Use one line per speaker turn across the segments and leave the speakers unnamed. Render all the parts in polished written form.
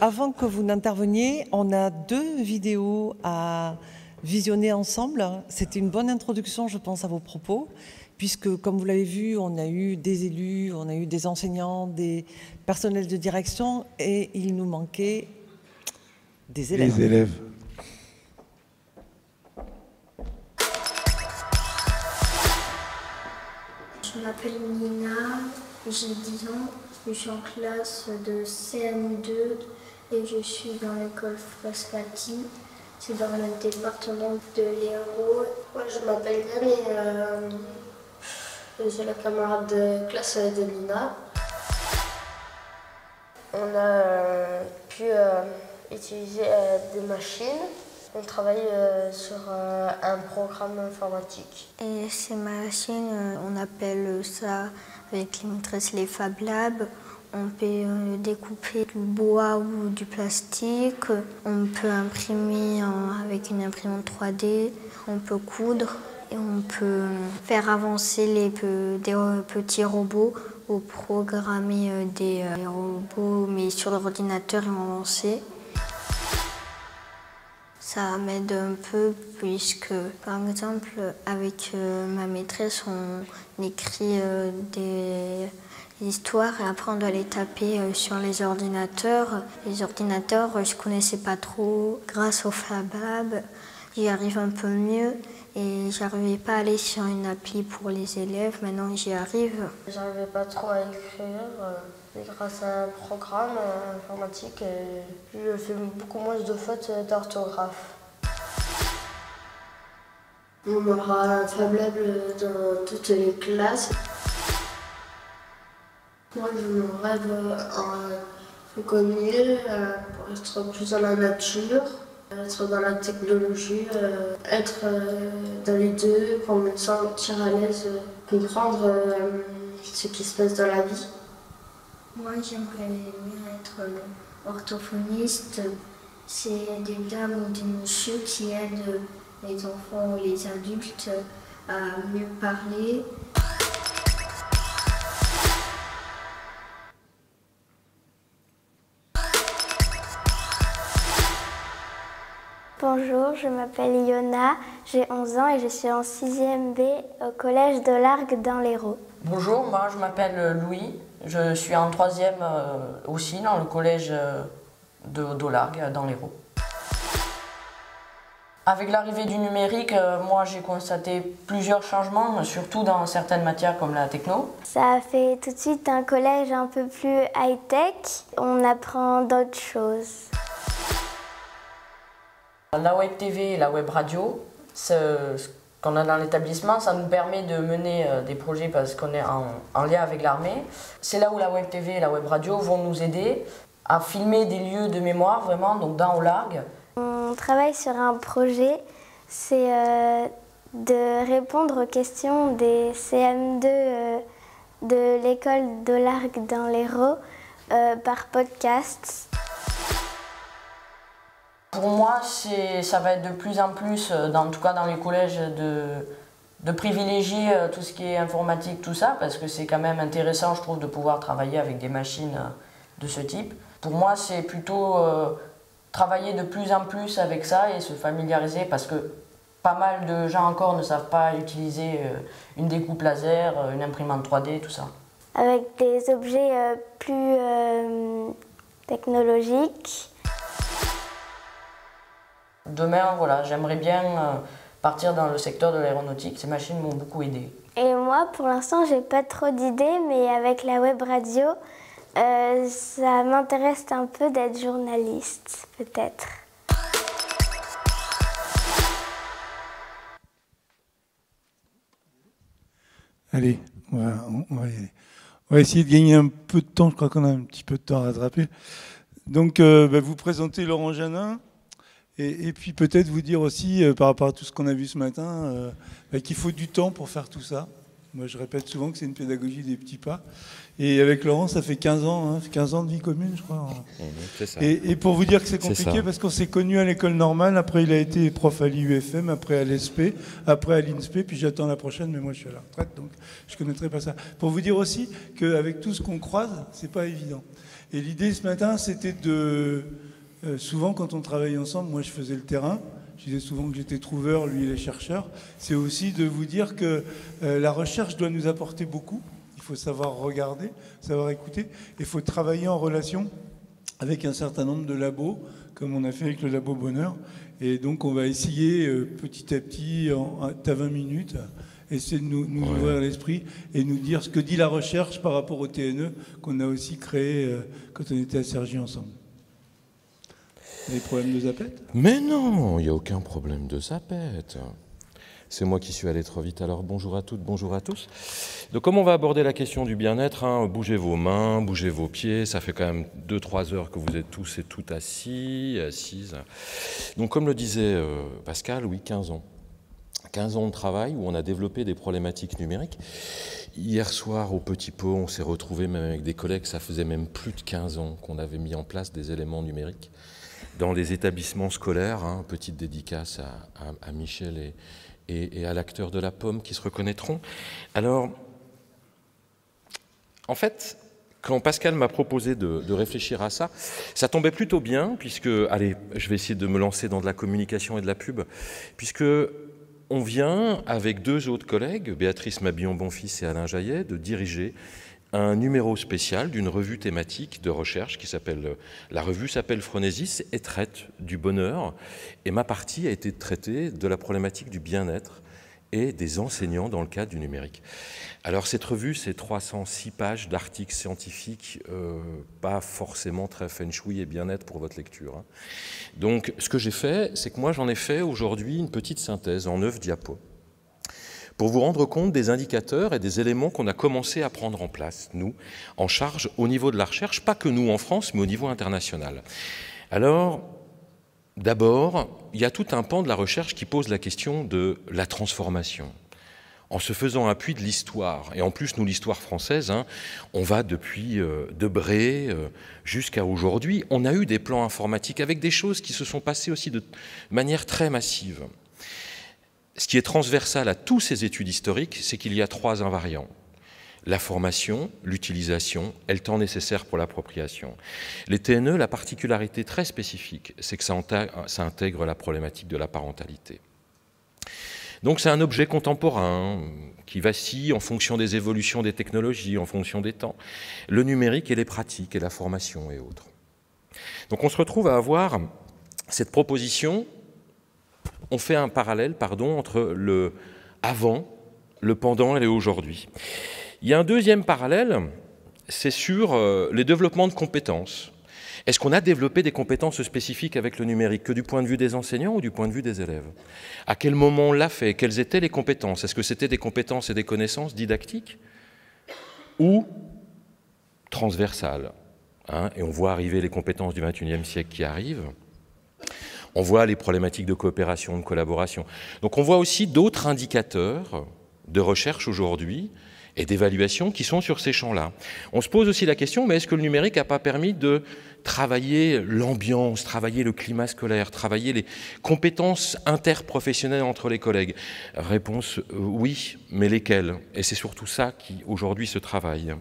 Avant que vous n'interveniez, on a 2 vidéos à visionner ensemble. C'était une bonne introduction, je pense, à vos propos, puisque, comme vous l'avez vu, on a eu des élus, on a eu des enseignants, des personnels de direction, et il nous manquait des élèves.
Les élèves.
Je m'appelle Nina, j'ai 10 ans, je suis en classe de CM2 et je suis dans l'école Frascati, c'est dans le département de l'Hérault. Moi je m'appelle Yann et j'ai la camarade de classe de Nina. On a pu utiliser des machines. On travaille sur un programme informatique. Et ces machines, on appelle ça avec les maîtresses les Fab Labs. On peut découper du bois ou du plastique. On peut imprimer avec une imprimante 3D. On peut coudre et on peut faire avancer des petits robots ou programmer des robots mais sur l'ordinateur et avancer. Ça m'aide un peu puisque, par exemple, avec ma maîtresse, on écrit des histoires et après on doit les taper sur les ordinateurs. Les ordinateurs, je ne connaissais pas trop. Grâce au Fab Lab, j'y arrive un peu mieux et j'arrivais pas à aller sur une appli pour les élèves. Maintenant, j'y arrive. J'arrivais pas trop à écrire. Et grâce à un programme informatique, je fais beaucoup moins de fautes d'orthographe. On aura un Fab Lab dans toutes les classes. Moi, je me rêve un commis pour être plus dans la nature, être dans la technologie, être dans les deux pour me sentir à l'aise, comprendre ce qui se passe dans la vie. Moi, j'aimerais bien être orthophoniste. C'est des dames ou des messieurs qui aident les enfants ou les adultes à mieux parler.
Bonjour, je m'appelle Yona, j'ai 11 ans et je suis en 6e B au collège de Largue dans l'Hérault.
Bonjour, moi je m'appelle Louis, je suis en 3e aussi dans le collège de Largue dans l'Hérault. Avec l'arrivée du numérique, moi j'ai constaté plusieurs changements, surtout dans certaines matières comme la techno.
Ça a fait tout de suite un collège un peu plus high-tech, on apprend d'autres choses.
La web TV et la web radio, ce qu'on a dans l'établissement, ça nous permet de mener des projets parce qu'on est en lien avec l'armée. C'est là où la web TV et la web radio vont nous aider à filmer des lieux de mémoire, vraiment, donc dans au Largue.
On travaille sur un projet, c'est de répondre aux questions des CM2 de l'école de Largue dans l'Hérault par podcast.
Pour moi, ça va être de plus en plus, en tout cas dans les collèges, de privilégier tout ce qui est informatique, tout ça, parce que c'est quand même intéressant, je trouve, de pouvoir travailler avec des machines de ce type. Pour moi, c'est plutôt travailler de plus en plus avec ça et se familiariser, parce que pas mal de gens encore ne savent pas utiliser une découpe laser, une imprimante 3D, tout ça.
Avec des objets plus technologiques.
Demain, voilà, j'aimerais bien partir dans le secteur de l'aéronautique. Ces machines m'ont beaucoup aidé.
Et moi, pour l'instant, j'ai pas trop d'idées, mais avec la web radio, ça m'intéresse un peu d'être journaliste, peut-être.
Allez, on va y aller. On va essayer de gagner un peu de temps. Je crois qu'on a un petit peu de temps à rattraper. Donc, vous présentez Laurent Janin. Et puis peut-être vous dire aussi, par rapport à tout ce qu'on a vu ce matin, qu'il faut du temps pour faire tout ça. Moi, je répète souvent que c'est une pédagogie des petits pas. Et avec Laurent, ça fait 15 ans, 15 ans de vie commune, je crois.
C'est ça.
Et pour vous dire que c'est compliqué, parce qu'on s'est connus à l'école normale, après il a été prof à l'IUFM, après à l'ESP, après à l'INSPE, puis j'attends la prochaine, mais moi je suis à la retraite, donc je ne connaîtrai pas ça. Pour vous dire aussi qu'avec tout ce qu'on croise, c'est pas évident. Et l'idée ce matin, c'était de... souvent, quand on travaille ensemble, moi je faisais le terrain, je disais souvent que j'étais trouveur, lui il est chercheur, c'est aussi de vous dire que la recherche doit nous apporter beaucoup. Il faut savoir regarder, savoir écouter, et il faut travailler en relation avec un certain nombre de labos, comme on a fait avec le labo Bonheur. Et donc on va essayer petit à petit, à 20 minutes, essayer de nous ouvrir l'esprit et nous dire ce que dit la recherche par rapport au TNE qu'on a aussi créé quand on était à Cergy ensemble. Des problèmes de zapette?
Mais non, il n'y a aucun problème de zapette. C'est moi qui suis allé trop vite. Alors bonjour à toutes, bonjour à tous. Donc comme on va aborder la question du bien-être, hein, bougez vos mains, bougez vos pieds, ça fait quand même 2-3 heures que vous êtes tous et toutes assises. Donc comme le disait Pascal, oui, 15 ans. 15 ans de travail où on a développé des problématiques numériques. Hier soir, au Petit Pot, on s'est retrouvés même avec des collègues, ça faisait même plus de 15 ans qu'on avait mis en place des éléments numériques dans les établissements scolaires. Hein, petite dédicace à Michel et à l'acteur de la pomme qui se reconnaîtront. Alors, en fait, quand Pascal m'a proposé de réfléchir à ça, ça tombait plutôt bien, puisque, allez, je vais essayer de me lancer dans de la communication et de la pub, puisque on vient, avec 2 autres collègues, Béatrice Mabillon-Bonfils et Alain Jaillet, de diriger un numéro spécial d'une revue thématique de recherche qui s'appelle, la revue s'appelle Phronesis et traite du bonheur. Et ma partie a été traitée de la problématique du bien-être et des enseignants dans le cadre du numérique. Alors cette revue, c'est 306 pages d'articles scientifiques, pas forcément très feng shui et bien-être pour votre lecture. Hein. Donc ce que j'ai fait, c'est que moi j'en ai fait aujourd'hui une petite synthèse en 9 diapos, pour vous rendre compte des indicateurs et des éléments qu'on a commencé à prendre en place, nous, en charge au niveau de la recherche, pas que nous en France, mais au niveau international. Alors, d'abord, il y a tout un pan de la recherche qui pose la question de la transformation, en se faisant appui de l'histoire. Et en plus, nous, l'histoire française, hein, on va depuis Debré jusqu'à aujourd'hui. On a eu des plans informatiques avec des choses qui se sont passées aussi de manière très massive. Ce qui est transversal à tous ces études historiques, c'est qu'il y a 3 invariants. La formation, l'utilisation et le temps nécessaire pour l'appropriation. Les TNE, la particularité très spécifique, c'est que ça intègre la problématique de la parentalité. Donc c'est un objet contemporain qui vacille en fonction des évolutions des technologies, en fonction des temps. Le numérique et les pratiques et la formation et autres. Donc on se retrouve à avoir cette proposition. On fait un parallèle, entre le avant, le pendant et le aujourd'hui. Il y a un deuxième parallèle, c'est sur les développements de compétences. Est-ce qu'on a développé des compétences spécifiques avec le numérique, que du point de vue des enseignants ou du point de vue des élèves? À quel moment on l'a fait? Quelles étaient les compétences? Est-ce que c'était des compétences et des connaissances didactiques ou transversales, hein? Et on voit arriver les compétences du XXIe siècle qui arrivent. On voit les problématiques de coopération, de collaboration. Donc on voit aussi d'autres indicateurs de recherche aujourd'hui et d'évaluation qui sont sur ces champs-là. On se pose aussi la question, mais est-ce que le numérique n'a pas permis de travailler l'ambiance, travailler le climat scolaire, travailler les compétences interprofessionnelles entre les collègues? Réponse oui, mais lesquelles? Et c'est surtout ça qui aujourd'hui se travaille.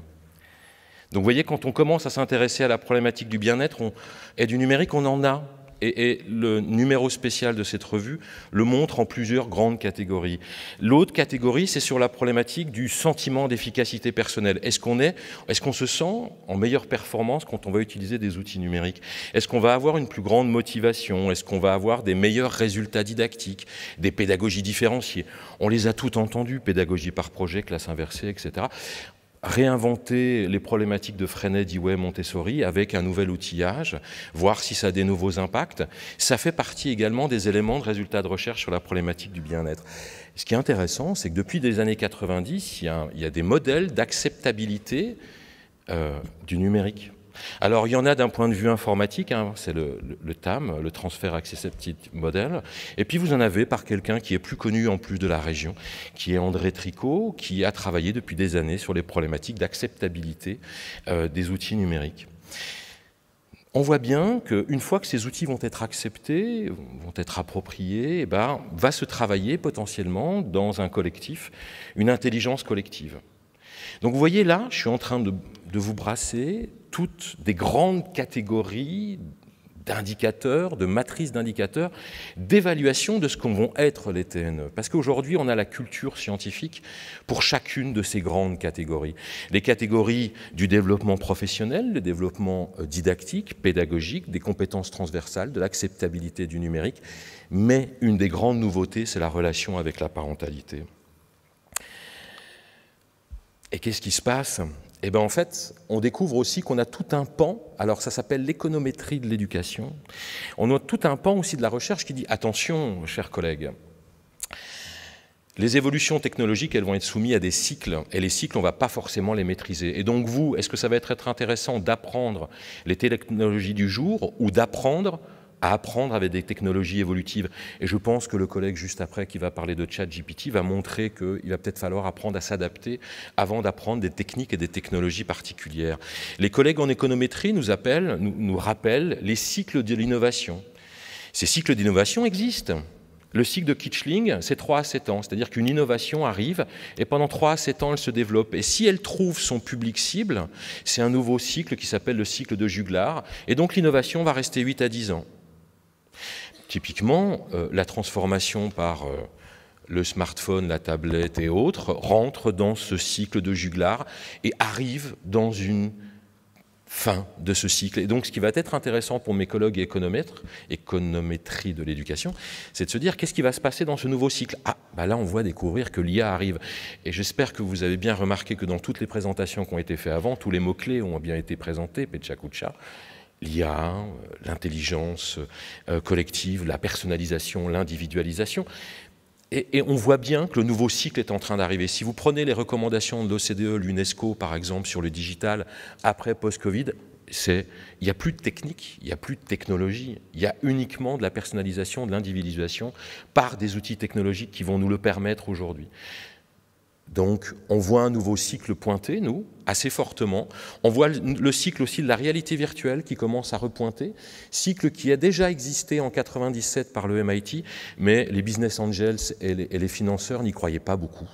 Donc vous voyez, quand on commence à s'intéresser à la problématique du bien-être et du numérique, on en a. Et le numéro spécial de cette revue le montre en plusieurs grandes catégories. L'autre catégorie, c'est sur la problématique du sentiment d'efficacité personnelle. Est-ce qu'on se sent en meilleure performance quand on va utiliser des outils numériques? Est-ce qu'on va avoir une plus grande motivation? Est-ce qu'on va avoir des meilleurs résultats didactiques, des pédagogies différenciées? On les a toutes entendues, pédagogie par projet, classe inversée, etc. Réinventer les problématiques de Freinet, Dewey, Montessori avec un nouvel outillage, voir si ça a des nouveaux impacts. Ça fait partie également des éléments de résultats de recherche sur la problématique du bien-être. Ce qui est intéressant, c'est que depuis les années 90, il y a des modèles d'acceptabilité du numérique. Alors, il y en a d'un point de vue informatique, hein, c'est le TAM, le Transfer Acceptability Model, et puis vous en avez par quelqu'un qui est plus connu en plus de la région, qui est André Tricot, qui a travaillé depuis des années sur les problématiques d'acceptabilité des outils numériques. On voit bien qu'une fois que ces outils vont être acceptés, vont être appropriés, eh ben, va se travailler potentiellement dans un collectif, une intelligence collective. Donc vous voyez là, je suis en train de vous brasser toutes des grandes catégories d'indicateurs, de matrices d'indicateurs, d'évaluation de ce qu'on vont être les TNE. Parce qu'aujourd'hui, on a la culture scientifique pour chacune de ces grandes catégories. Les catégories du développement professionnel, le développement didactique, pédagogique, des compétences transversales, de l'acceptabilité du numérique, mais une des grandes nouveautés, c'est la relation avec la parentalité. Et qu'est-ce qui se passe ? Eh bien, en fait, on découvre aussi qu'on a tout un pan, alors ça s'appelle l'économétrie de l'éducation, on a tout un pan aussi de la recherche qui dit « Attention, chers collègues, les évolutions technologiques, elles vont être soumises à des cycles, et les cycles, on ne va pas forcément les maîtriser. Et donc vous, est-ce que ça va être intéressant d'apprendre les technologies du jour ou d'apprendre à apprendre avec des technologies évolutives. Et je pense que le collègue juste après qui va parler de ChatGPT va montrer qu'il va peut-être falloir apprendre à s'adapter avant d'apprendre des techniques et des technologies particulières. Les collègues en économétrie nous rappellent les cycles de l'innovation. Ces cycles d'innovation existent. Le cycle de Kitchling, c'est 3 à 7 ans, c'est-à-dire qu'une innovation arrive et pendant 3 à 7 ans, elle se développe. Et si elle trouve son public cible, c'est un nouveau cycle qui s'appelle le cycle de Juglar. Et donc l'innovation va rester 8 à 10 ans. Typiquement, la transformation par le smartphone, la tablette et autres rentre dans ce cycle de Juglar et arrive dans une fin de ce cycle. Et donc, ce qui va être intéressant pour mes collègues économétrie de l'éducation, c'est de se dire qu'est-ce qui va se passer dans ce nouveau cycle. Ah, bah là, on voit découvrir que l'IA arrive. Et j'espère que vous avez bien remarqué que dans toutes les présentations qui ont été faites avant, tous les mots-clés ont bien été présentés, Pecha-Kucha, l'IA, l'intelligence collective, la personnalisation, l'individualisation. Et on voit bien que le nouveau cycle est en train d'arriver. Si vous prenez les recommandations de l'OCDE, l'UNESCO, par exemple, sur le digital après post-Covid, il n'y a plus de technique, il n'y a plus de technologie, il y a uniquement de la personnalisation, de l'individualisation par des outils technologiques qui vont nous le permettre aujourd'hui. Donc, on voit un nouveau cycle pointer, nous, assez fortement. On voit le cycle aussi de la réalité virtuelle qui commence à repointer, cycle qui a déjà existé en 1997 par le MIT, mais les business angels et les financeurs n'y croyaient pas beaucoup.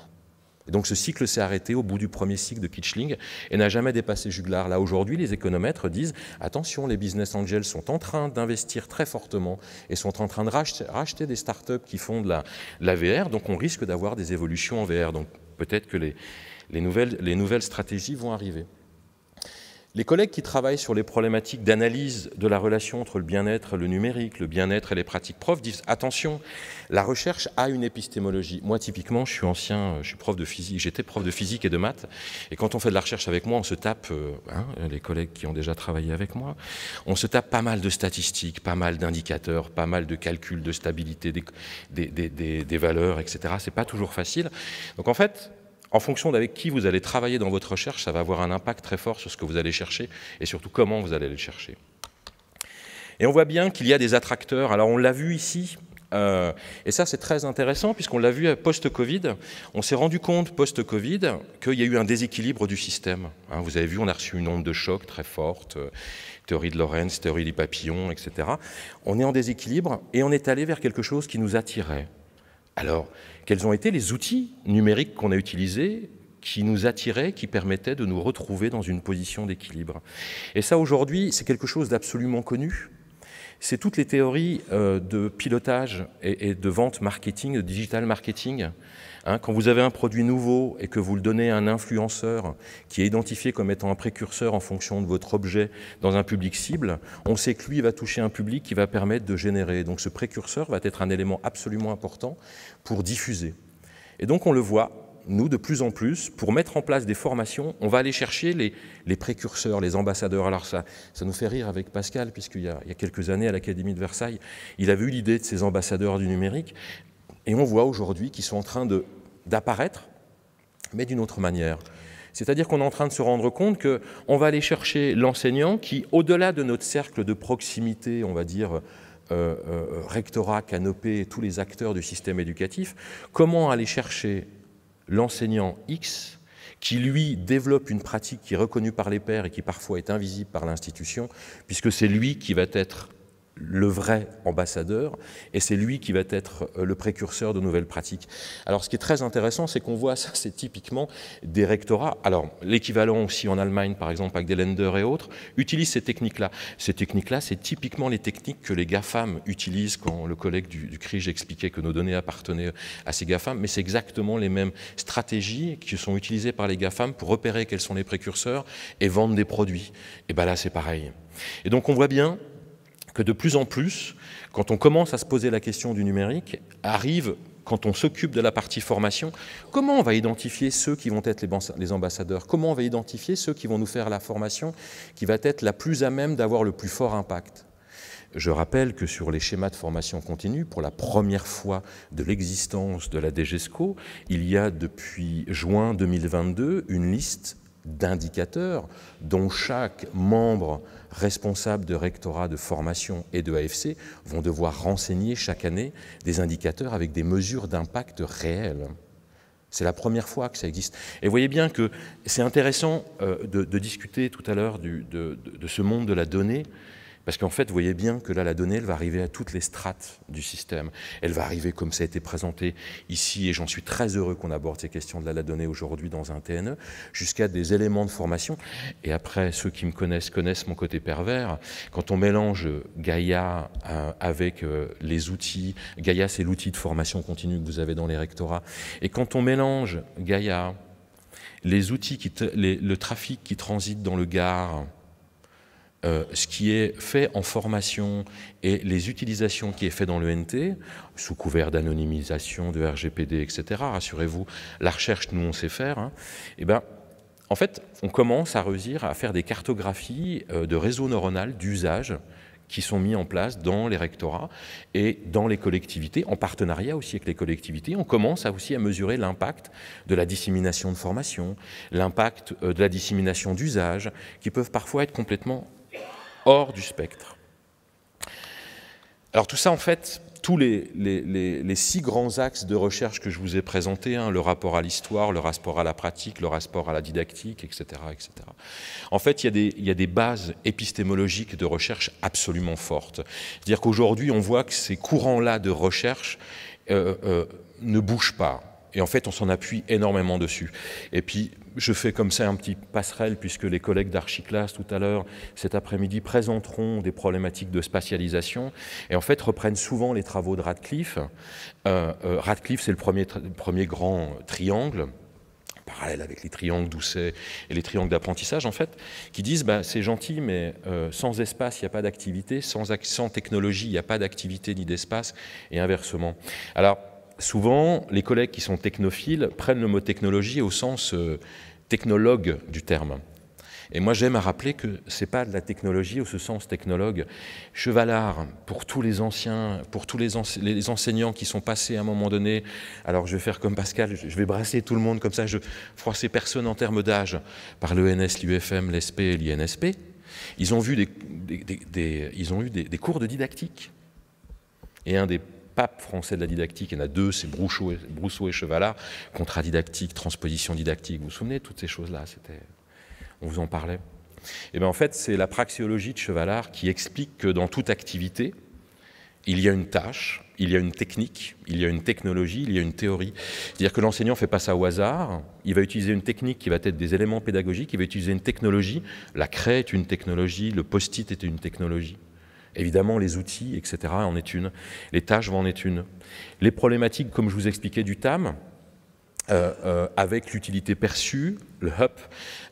Et donc, ce cycle s'est arrêté au bout du premier cycle de Kitchling et n'a jamais dépassé Juglar. Là, aujourd'hui, les économètres disent « Attention, les business angels sont en train d'investir très fortement et sont en train de racheter des startups qui font de la VR, donc on risque d'avoir des évolutions en VR. » Donc, peut-être que les nouvelles stratégies vont arriver. Les collègues qui travaillent sur les problématiques d'analyse de la relation entre le bien-être, le numérique, le bien-être et les pratiques profs disent « Attention, la recherche a une épistémologie. » Moi, typiquement, je suis prof de physique, j'étais prof de physique et de maths, et quand on fait de la recherche avec moi, on se tape, les collègues qui ont déjà travaillé avec moi, on se tape pas mal de statistiques, pas mal d'indicateurs, pas mal de calculs de stabilité des valeurs, etc. C'est pas toujours facile. Donc en fait, en fonction d'avec qui vous allez travailler dans votre recherche, ça va avoir un impact très fort sur ce que vous allez chercher et surtout comment vous allez le chercher. Et on voit bien qu'il y a des attracteurs. Alors on l'a vu ici, et ça c'est très intéressant puisqu'on l'a vu post-Covid. On s'est rendu compte post-Covid qu'il y a eu un déséquilibre du système. Vous avez vu, on a reçu une onde de choc très forte, théorie de Lorentz, théorie des papillons, etc. On est en déséquilibre et on est allé vers quelque chose qui nous attirait. Alors, quels ont été les outils numériques qu'on a utilisés qui nous attiraient, qui permettaient de nous retrouver dans une position d'équilibre? Et ça, aujourd'hui, c'est quelque chose d'absolument connu. C'est toutes les théories de pilotage et de vente marketing, de digital marketing. Quand vous avez un produit nouveau et que vous le donnez à un influenceur qui est identifié comme étant un précurseur en fonction de votre objet dans un public cible, on sait que lui va toucher un public qui va permettre de générer. Donc ce précurseur va être un élément absolument important pour diffuser. Et donc on le voit, nous, de plus en plus, pour mettre en place des formations, on va aller chercher les précurseurs, les ambassadeurs. Alors ça nous fait rire avec Pascal, puisqu'il y a quelques années à l'Académie de Versailles, il avait eu l'idée de ces ambassadeurs du numérique. Et on voit aujourd'hui qu'ils sont en train d'apparaître, mais d'une autre manière. C'est-à-dire qu'on est en train de se rendre compte qu'on va aller chercher l'enseignant qui, au-delà de notre cercle de proximité, on va dire, rectorat, canopée, tous les acteurs du système éducatif, comment aller chercher l'enseignant X qui, lui, développe une pratique qui est reconnue par les pairs et qui parfois est invisible par l'institution, puisque c'est lui qui va être le vrai ambassadeur, et c'est lui qui va être le précurseur de nouvelles pratiques. Alors ce qui est très intéressant, c'est qu'on voit ça, c'est typiquement des rectorats. Alors l'équivalent aussi en Allemagne, par exemple, avec des Länder et autres, utilisent ces techniques-là. Ces techniques-là, c'est typiquement les techniques que les GAFAM utilisent quand le collègue du CRIJ expliquait que nos données appartenaient à ces GAFAM, mais c'est exactement les mêmes stratégies qui sont utilisées par les GAFAM pour repérer quels sont les précurseurs et vendre des produits. Et bien là, c'est pareil. Et donc on voit bien que de plus en plus, quand on commence à se poser la question du numérique, arrive, quand on s'occupe de la partie formation, comment on va identifier ceux qui vont être les ambassadeurs? Comment on va identifier ceux qui vont nous faire la formation qui va être la plus à même d'avoir le plus fort impact? Je rappelle que sur les schémas de formation continue, pour la première fois de l'existence de la DGESCO, il y a depuis juin 2022 une liste d'indicateurs dont chaque membre responsable de rectorat de formation et de AFC vont devoir renseigner chaque année des indicateurs avec des mesures d'impact réelles. C'est la première fois que ça existe. Et vous voyez bien que c'est intéressant de discuter tout à l'heure de ce monde de la donnée, parce qu'en fait, vous voyez bien que là, la donnée, elle va arriver à toutes les strates du système. Elle va arriver comme ça a été présenté ici, et j'en suis très heureux qu'on aborde ces questions de la donnée aujourd'hui dans un TNE, jusqu'à des éléments de formation. Et après, ceux qui me connaissent mon côté pervers. Quand on mélange Gaïa avec les outils, Gaïa, c'est l'outil de formation continue que vous avez dans les rectorats, et quand on mélange Gaïa, les outils, le trafic qui transite dans le Gard, ce qui est fait en formation et les utilisations qui est fait dans l'ENT, sous couvert d'anonymisation, de RGPD, etc., rassurez-vous, la recherche, nous, on sait faire, hein, et ben, en fait, on commence à réussir à faire des cartographies de réseaux neuronaux d'usage qui sont mis en place dans les rectorats et dans les collectivités, en partenariat aussi avec les collectivités. On commence aussi à mesurer l'impact de la dissémination de formation, l'impact de la dissémination d'usage, qui peuvent parfois être complètement hors du spectre. Alors tout ça, en fait, tous les 6 grands axes de recherche que je vous ai présentés, hein, le rapport à l'histoire, le rapport à la pratique, le rapport à la didactique, etc., etc. En fait, il y a des bases épistémologiques de recherche absolument fortes. C'est-à-dire qu'aujourd'hui, on voit que ces courants-là de recherche ne bougent pas. Et en fait, on s'en appuie énormément dessus. Et puis, je fais comme ça un petit passerelle, puisque les collègues d'Archiclass, tout à l'heure, cet après-midi, présenteront des problématiques de spatialisation, et en fait, reprennent souvent les travaux de Radcliffe. Radcliffe, c'est le premier grand triangle, parallèle avec les triangles Doucet et les triangles d'apprentissage, en fait, qui disent bah, c'est gentil, mais sans espace, il n'y a pas d'activité, sans technologie, il n'y a pas d'activité ni d'espace, et inversement. Alors, souvent, les collègues qui sont technophiles prennent le mot technologie au sens technologue du terme. Et moi, j'aime à rappeler que ce n'est pas de la technologie au sens technologue. Chevalard, pour tous les anciens, pour tous les enseignants qui sont passés à un moment donné, alors je vais faire comme Pascal, je vais brasser tout le monde comme ça, je froisser personne en termes d'âge, par l'ENS, l'UFM, l'ESP et l'INSP, ils ont vu des cours de didactique. Et un des papes français de la didactique, il y en a 2, c'est Brousseau et Chevalard, contradidactique, transposition didactique, vous vous souvenez de toutes ces choses-là, on vous en parlait. Et bien en fait, c'est la praxéologie de Chevalard qui explique que dans toute activité, il y a une tâche, il y a une technique, il y a une technologie, il y a une théorie. C'est-à-dire que l'enseignant ne fait pas ça au hasard, il va utiliser une technique qui va être des éléments pédagogiques, il va utiliser une technologie, la craie est une technologie, le post-it est une technologie. Évidemment, les outils, etc., en est une. Les tâches vont en être une. Les problématiques, comme je vous expliquais, du TAM, avec l'utilité perçue, le HUP,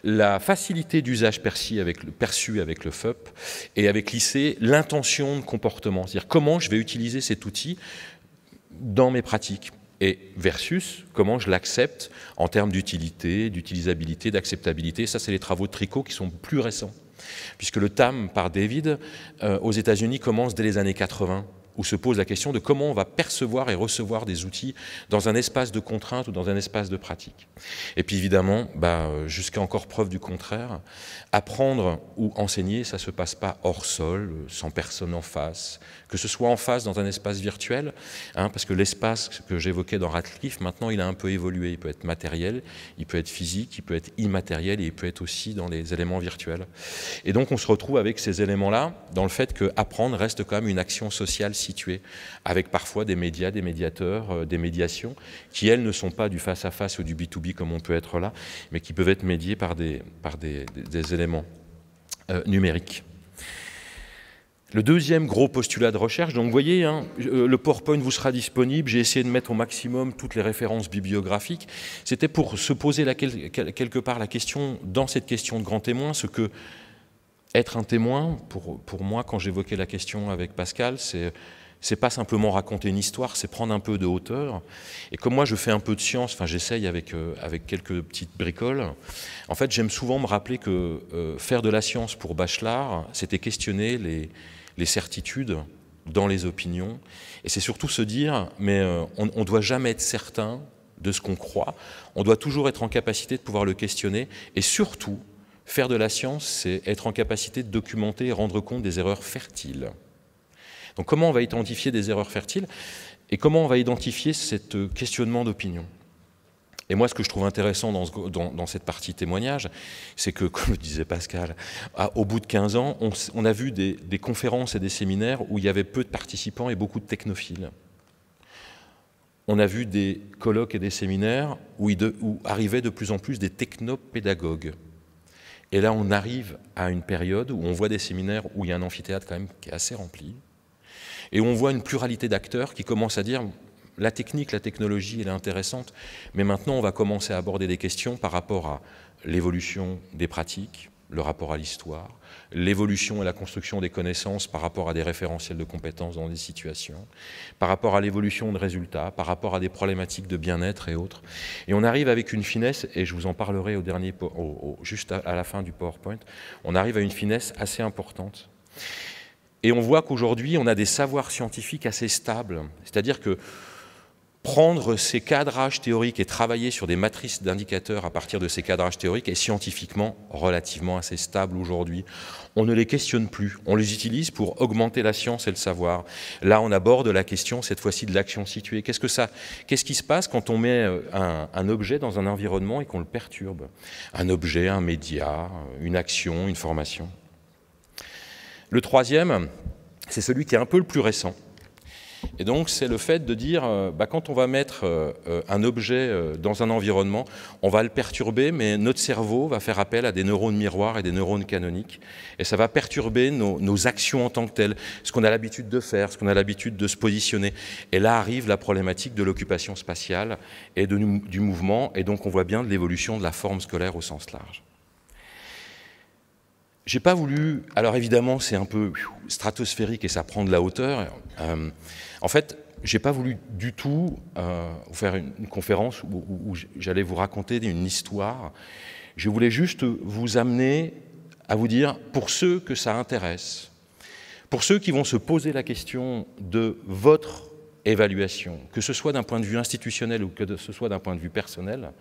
la facilité d'usage perçu avec le FUP, et avec l'IC, l'intention de comportement. C'est-à-dire comment je vais utiliser cet outil dans mes pratiques. Et versus comment je l'accepte en termes d'utilité, d'utilisabilité, d'acceptabilité. Ça, c'est les travaux de Tricot qui sont plus récents. Puisque le TAM par David, aux États-Unis, commence dès les années 80. où se pose la question de comment on va percevoir et recevoir des outils dans un espace de contrainte ou dans un espace de pratique. Et puis évidemment, jusqu'à encore preuve du contraire, apprendre ou enseigner, ça ne se passe pas hors sol, sans personne en face, que ce soit en face dans un espace virtuel, parce que l'espace que j'évoquais dans Radcliffe, maintenant il a un peu évolué, il peut être matériel, il peut être physique, il peut être immatériel et il peut être aussi dans les éléments virtuels. Et donc on se retrouve avec ces éléments-là dans le fait que apprendre reste quand même une action sociale située, avec parfois des médias, des médiateurs, des médiations, qui elles ne sont pas du face-à-face ou du B2B comme on peut être là, mais qui peuvent être médiées par des éléments numériques. Le deuxième gros postulat de recherche, donc vous voyez, le PowerPoint vous sera disponible, j'ai essayé de mettre au maximum toutes les références bibliographiques, c'était pour se poser quelque part la question, dans cette question de grand témoin, ce que être un témoin, pour moi, quand j'évoquais la question avec Pascal, c'est pas simplement raconter une histoire, c'est prendre un peu de hauteur. Et comme moi, je fais un peu de science, enfin j'essaye avec quelques petites bricoles, en fait, j'aime souvent me rappeler que faire de la science pour Bachelard, c'était questionner les certitudes dans les opinions. Et c'est surtout se dire, mais on ne doit jamais être certain de ce qu'on croit, on doit toujours être en capacité de pouvoir le questionner, et surtout, faire de la science, c'est être en capacité de documenter et rendre compte des erreurs fertiles. Donc comment on va identifier des erreurs fertiles et comment on va identifier ce questionnement d'opinion? Et moi, ce que je trouve intéressant dans cette partie témoignage, c'est que, comme le disait Pascal, au bout de 15 ans, on a vu des conférences et des séminaires où il y avait peu de participants et beaucoup de technophiles. On a vu des colloques et des séminaires où arrivaient de plus en plus des technopédagogues. Et là, on arrive à une période où on voit des séminaires où il y a un amphithéâtre quand même qui est assez rempli, et où on voit une pluralité d'acteurs qui commencent à dire la technique, la technologie, elle est intéressante, mais maintenant on va commencer à aborder des questions par rapport à l'évolution des pratiques, le rapport à l'histoire, l'évolution et la construction des connaissances par rapport à des référentiels de compétences dans des situations, par rapport à l'évolution de résultats, par rapport à des problématiques de bien-être et autres. Et on arrive avec une finesse, et je vous en parlerai juste à la fin du PowerPoint, on arrive à une finesse assez importante. Et on voit qu'aujourd'hui, on a des savoirs scientifiques assez stables, c'est-à-dire que prendre ces cadrages théoriques et travailler sur des matrices d'indicateurs à partir de ces cadrages théoriques est scientifiquement relativement assez stable aujourd'hui. On ne les questionne plus, on les utilise pour augmenter la science et le savoir. Là, on aborde la question, cette fois-ci, de l'action située. Qu'est-ce qui se passe quand on met un objet dans un environnement et qu'on le perturbe? Un objet, un média, une action, une formation. Le troisième, c'est celui qui est un peu le plus récent. Et donc, c'est le fait de dire, quand on va mettre un objet dans un environnement, on va le perturber, mais notre cerveau va faire appel à des neurones miroirs et des neurones canoniques. Et ça va perturber nos actions en tant que telles, ce qu'on a l'habitude de faire, ce qu'on a l'habitude de se positionner. Et là arrive la problématique de l'occupation spatiale et du mouvement. Et donc, on voit bien de l'évolution de la forme scolaire au sens large. J'ai pas voulu, alors évidemment c'est un peu stratosphérique et ça prend de la hauteur. En fait, j'ai pas voulu du tout vous faire une conférence où j'allais vous raconter une histoire. Je voulais juste vous amener à vous dire, pour ceux que ça intéresse, pour ceux qui vont se poser la question de votre évaluation, que ce soit d'un point de vue institutionnel ou que ce soit d'un point de vue personnel,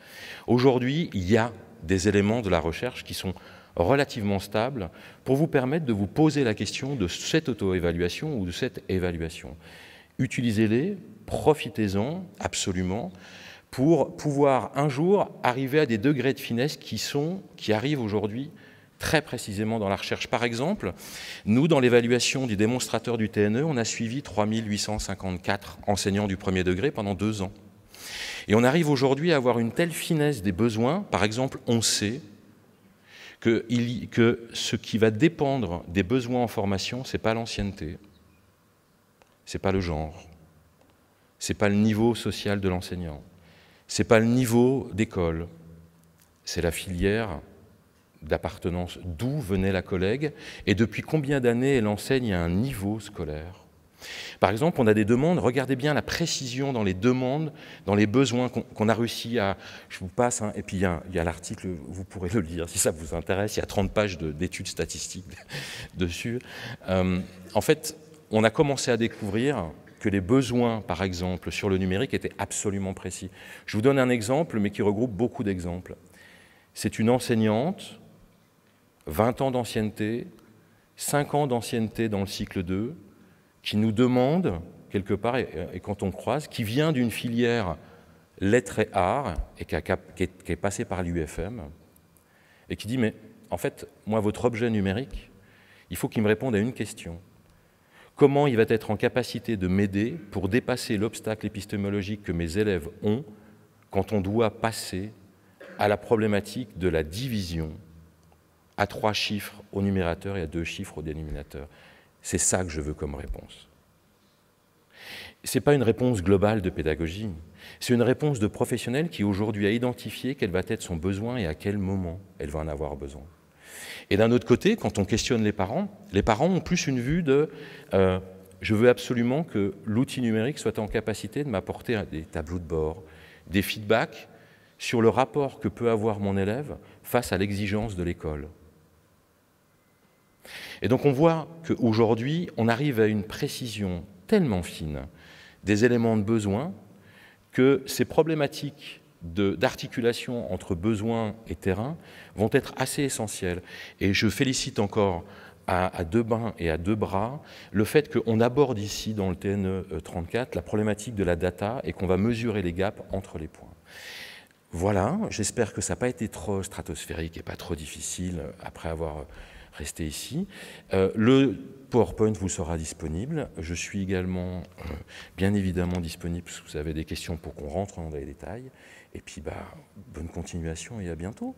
aujourd'hui il y a des éléments de la recherche qui sont relativement stable pour vous permettre de vous poser la question de cette auto-évaluation ou de cette évaluation. Utilisez-les, profitez-en absolument pour pouvoir un jour arriver à des degrés de finesse qui arrivent aujourd'hui très précisément dans la recherche. Par exemple, nous, dans l'évaluation du démonstrateur du TNE, on a suivi 3854 enseignants du premier degré pendant 2 ans. Et on arrive aujourd'hui à avoir une telle finesse des besoins, par exemple, on sait que ce qui va dépendre des besoins en formation, ce n'est pas l'ancienneté, ce n'est pas le genre, ce n'est pas le niveau social de l'enseignant, ce n'est pas le niveau d'école, c'est la filière d'appartenance, d'où venait la collègue et depuis combien d'années elle enseigne à un niveau scolaire. Par exemple, on a des demandes, regardez bien la précision dans les demandes, dans les besoins qu'on a réussi à... Je vous passe, et puis il y a l'article, vous pourrez le lire si ça vous intéresse, il y a 30 pages d'études statistiques dessus. En fait, on a commencé à découvrir que les besoins, par exemple, sur le numérique étaient absolument précis. Je vous donne un exemple, mais qui regroupe beaucoup d'exemples. C'est une enseignante, 20 ans d'ancienneté, 5 ans d'ancienneté dans le cycle 2, qui nous demande, quelque part, et quand on croise, qui vient d'une filière lettres et arts, et qui est passée par l'UFM, et qui dit, mais en fait, moi, votre objet numérique, il faut qu'il me réponde à une question. Comment il va être en capacité de m'aider pour dépasser l'obstacle épistémologique que mes élèves ont quand on doit passer à la problématique de la division à 3 chiffres au numérateur et à 2 chiffres au dénominateur. C'est ça que je veux comme réponse. Ce n'est pas une réponse globale de pédagogie, c'est une réponse de professionnel qui aujourd'hui a identifié quel va être son besoin et à quel moment elle va en avoir besoin. Et d'un autre côté, quand on questionne les parents ont plus une vue de je veux absolument que l'outil numérique soit en capacité de m'apporter des tableaux de bord, des feedbacks sur le rapport que peut avoir mon élève face à l'exigence de l'école. Et donc on voit qu'aujourd'hui, on arrive à une précision tellement fine des éléments de besoin que ces problématiques d'articulation entre besoin et terrain vont être assez essentielles. Et je félicite encore à 2 mains et à 2 bras le fait qu'on aborde ici, dans le TNE 34, la problématique de la data et qu'on va mesurer les gaps entre les points. Voilà, j'espère que ça n'a pas été trop stratosphérique et pas trop difficile après avoir resté ici. Le PowerPoint vous sera disponible. Je suis également bien évidemment disponible si vous avez des questions pour qu'on rentre dans les détails. Et puis, bonne continuation et à bientôt.